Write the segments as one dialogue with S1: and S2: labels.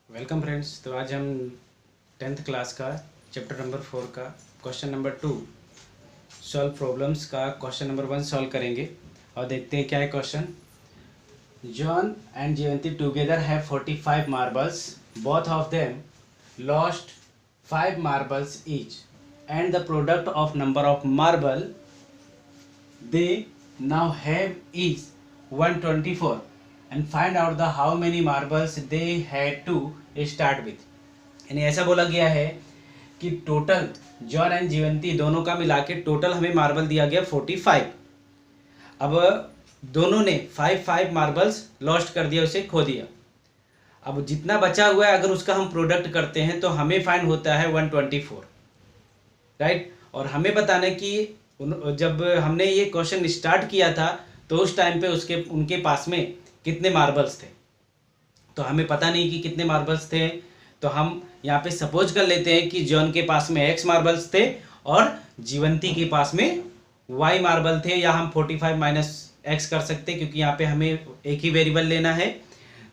S1: Welcome friends. तो आज हम 10th क्लास का चैप्टर नंबर 4 का क्वेश्चन नंबर 2 सॉल्व प्रॉब्लम्स का क्वेश्चन नंबर 1 सॉल्व करेंगे और देखते हैं क्या है question. John and Jayanti together have 45 marbles, both of them lost 5 marbles each and the product of number of marble they now have is 124 and find out the how many marbles they had to start with। यानी ऐसा बोला गया है कि total John and जीवंती दोनों का मिला के टोटल हमें मार्बल दिया गया 45। अब दोनों ने 5 मार्बल्स लॉस्ट कर दिया, उसे खो दिया। अब जितना बचा हुआ है अगर उसका हम प्रोडक्ट करते हैं तो हमें फाइंड होता है 124, राइट। और हमें बताना कि जब हमने ये क्वेश्चन स्टार्ट किया था तो उस टाइम पे उनके पास में कितने मार्बल्स थे, तो हमें पता नहीं कि कितने मार्बल्स थे। तो हम यहाँ पे सपोज कर लेते हैं कि जॉन के पास में x मार्बल्स थे और जीवंती के पास में y मार्बल थे, या हम 45 माइनस एक्स कर सकते हैं क्योंकि यहाँ पे हमें एक ही वेरिएबल लेना है।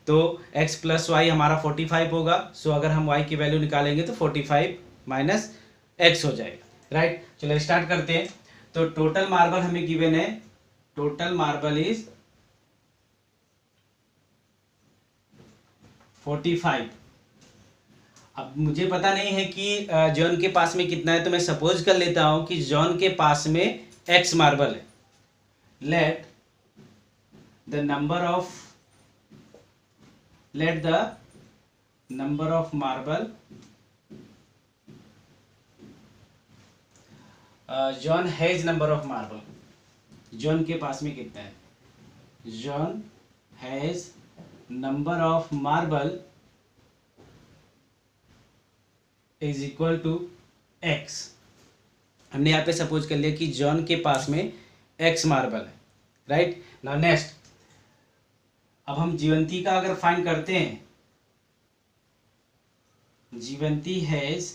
S1: तो x प्लस वाई हमारा 45 होगा। सो अगर हम y की वैल्यू निकालेंगे तो 45 माइनस एक्स हो जाएगा, राइट। चलो स्टार्ट करते हैं। तो टोटल मार्बल हमें गिवन है, टोटल मार्बल इज 45। अब मुझे पता नहीं है कि जॉन के पास में कितना है, तो मैं सपोज कर लेता हूं कि जॉन के पास में x मार्बल है। Let the number of marble John has number of marble. John के पास में कितना है? John has number of marble is equal to x. हमने यहाँ पे सपोज कर लिया कि जॉन के पास में एक्स मार्बल है, राइट। नाउ नेक्स्ट, अब हम जीवंती का अगर फाइंड करते हैं, जीवंती हैज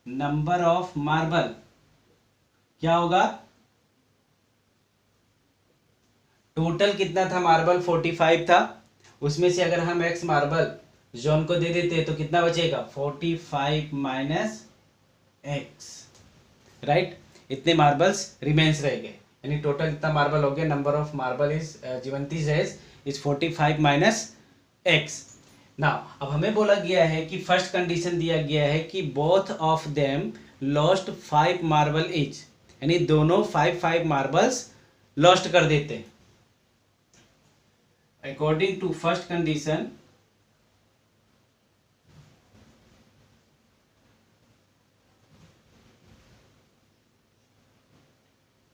S1: नंबर ऑफ मार्बल, क्या होगा? टोटल कितना था मार्बल? 45 था। उसमें से अगर हम एक्स मार्बल जॉन को दे देते तो कितना बचेगा? 45 माइनस एक्स, राइट। इतने मार्बल्स रिमेन्स रह गए, यानी टोटल कितना मार्बल हो गया? Number of marble is Jivanti has is 45 minus x. Now अब हमें बोला गया है कि फर्स्ट कंडीशन दिया गया है कि both of them lost 5 marble each, यानी दोनों 5 मार्बल्स लॉस्ट कर देते हैं। अकॉर्डिंग टू फर्स्ट कंडीशन,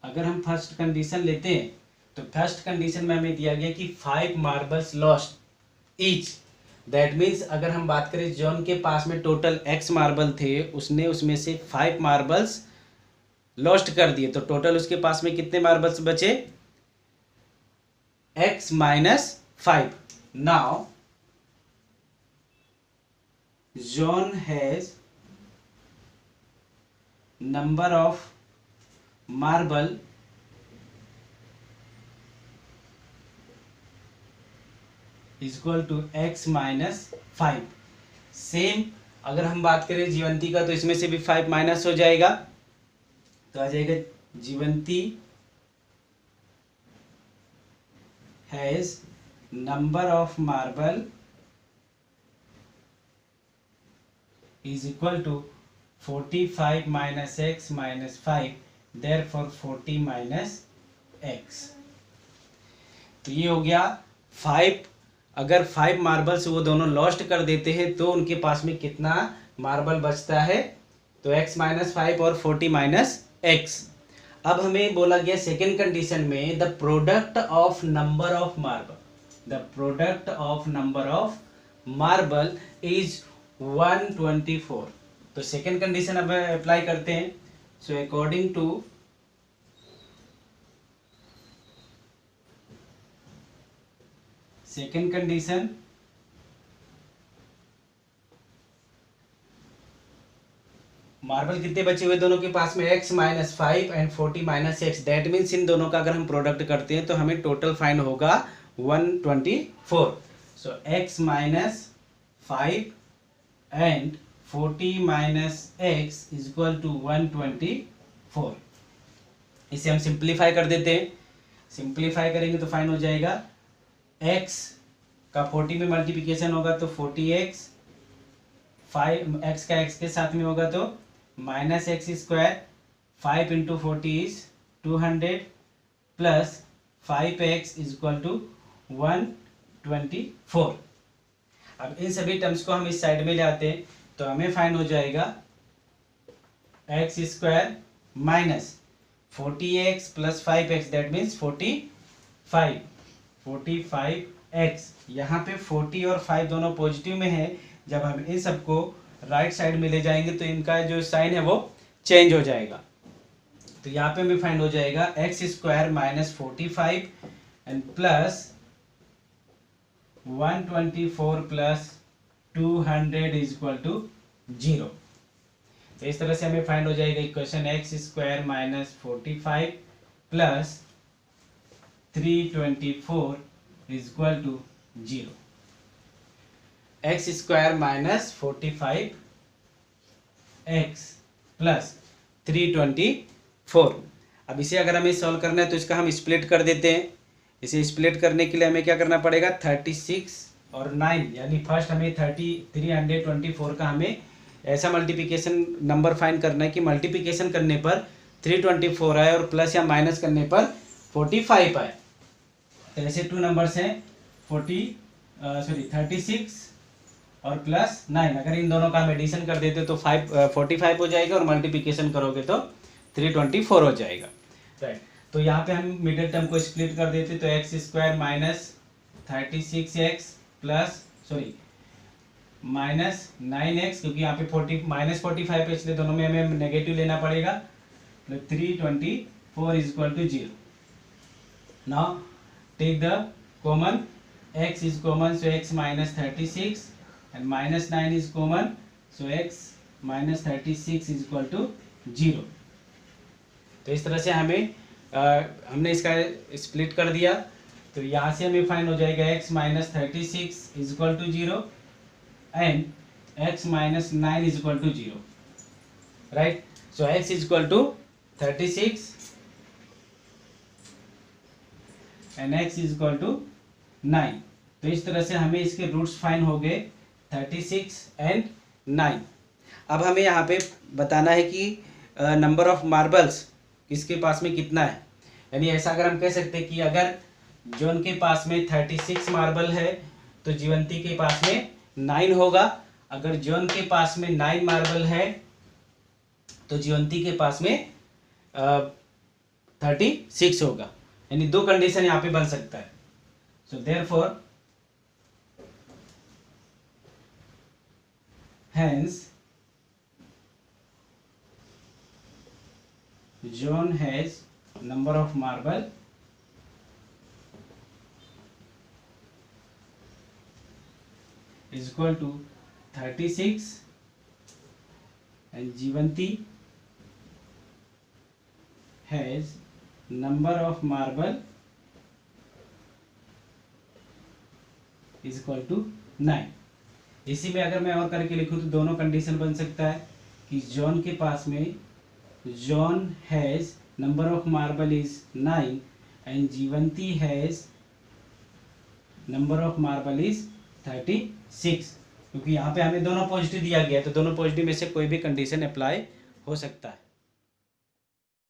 S1: अगर हम फर्स्ट कंडीशन लेते हैं तो फर्स्ट कंडीशन में हमें दिया गया कि 5 marbles lost each. That means अगर हम बात करें जॉन के पास में टोटल x मार्बल थे, उसने उसमें से 5 मार्बल्स लॉस्ट कर दिए, तो टोटल उसके पास में कितने मार्बल्स बचे? x minus 5। Now John has number of marble is equal to x minus 5। Same अगर हम बात करें जीवंती का, तो इसमें से भी 5 माइनस हो जाएगा, तो आ जाएगा Jivanti has number of marble is equal to 45 minus x minus 5, therefore 40 minus x. तो ये हो गया 5। अगर 5 मार्बल्स वो दोनों लॉस्ट कर देते हैं तो उनके पास में कितना मार्बल बचता है? तो x माइनस 5 और 40 माइनस एक्स। अब हमें बोला गया सेकेंड कंडीशन में the product of number of marble, the product of number of marble is 124। तो सेकेंड कंडीशन अब अप्लाई करते हैं। So according to second condition, marble कितने बचे हुए दोनों के पास में? x minus 5 and 40 minus x. That means इन दोनों का अगर हम प्रोडक्ट करते हैं तो हमें टोटल फाइंड होगा 124। So x minus 5 and 40 minus x is equal to 124। इसे हम सिंप्लीफाई कर देते हैं। सिंप्लीफाई करेंगे तो फाइन हो जाएगा x का 40 में मल्टीप्लिकेशन होगा तो 40x, 5x का x के साथ में होगा तो minus x square, 5 into 40 is 200 plus 5x is equal to 124। अब इन सभी टर्म्स को हम इस साइड में ले आते हैं तो हमें फाइंड हो जाएगा x square minus 40x plus 5x that means 45x। यहाँ पे 40 और 5 दोनों पॉजिटिव में है। जब हम इन सबको राइट साइड में ले जाएंगे तो इनका जो साइन है वो चेंज हो जाएगा। तो यहाँ पे हमें फाइंड हो जाएगा x square minus 45 and plus 124 plus 200 is equal to 0। तो इस तरह से हमें फाइंड हो जाएगा equation x square minus 45 plus 324 is equal to 0। X square minus 45 x plus 324। अब इसे अगर हमें सॉल्व करना है तो इसका हम स्प्लिट कर देते हैं। इसे स्प्लिट करने के लिए हमें क्या करना पड़ेगा 36 और 9 यानी फर्स्ट हमें 324 का हमें ऐसा मल्टीप्लिकेशन नंबर फाइंड करना है कि मल्टीप्लिकेशन करने पर 324 आए और प्लस या माइनस करने पर 45 आए। तो ऐसे टू नंबर्स हैं 36 और प्लस 9। अगर इन दोनों का हम एडिशन कर देते तो 45 हो जाएगा और मल्टीप्लिकेशन करोगे तो 324 हो जाएगा। राइट, तो यहाँ पे हम मिडिल टर्म को स्प्लिट कर देते तो x square minus 36x plus minus 9x, क्योंकि यहाँ पे माइनस 45 है इसलिए दोनों में हमें नेगेटिव लेना पड़ेगा। 324 is equal to 0। Now take the common, x is common so x minus 36 and minus 9 is common so x minus 36 is equal to 0। तो इस तरह से हमने इसका स्प्लिट कर दिया तो यहाँ से हमें फाइंड हो जाएगा x minus 36 is equal to 0 and x minus 9 is equal to 0। right, so x is equal to 36 and x is equal to 9। तो इस तरह से हमें इसके रूट्स फाइंड हो गए 36 एंड 9। अब हमें यहाँ पे बताना है कि नंबर ऑफ मार्बल्स किसके पास में कितना है। यानी ऐसा अगर हम कह सकते हैं कि अगर जॉन के पास में 36 मार्बल है तो जीवंती के पास में 9 होगा। अगर जॉन के पास में 9 मार्बल है तो जीवंती के पास में 36 होगा। यानी दो कंडीशन यहाँ पे बन सकता है। So therefore, hence John has number of marble is equal to 36 and Jivanti has number of marble is equal to 9। इसी में अगर मैं और करके लिखूँ तो दोनों कंडीशन बन सकता है कि जॉन के पास में John has number of marble is 9 and Jivanti has number of marble is 36। क्योंकि यहाँ पे हमें दोनों पॉजिटिव दिया गया है तो दोनों पॉजिटिव में से कोई भी कंडीशन अप्लाई हो सकता है।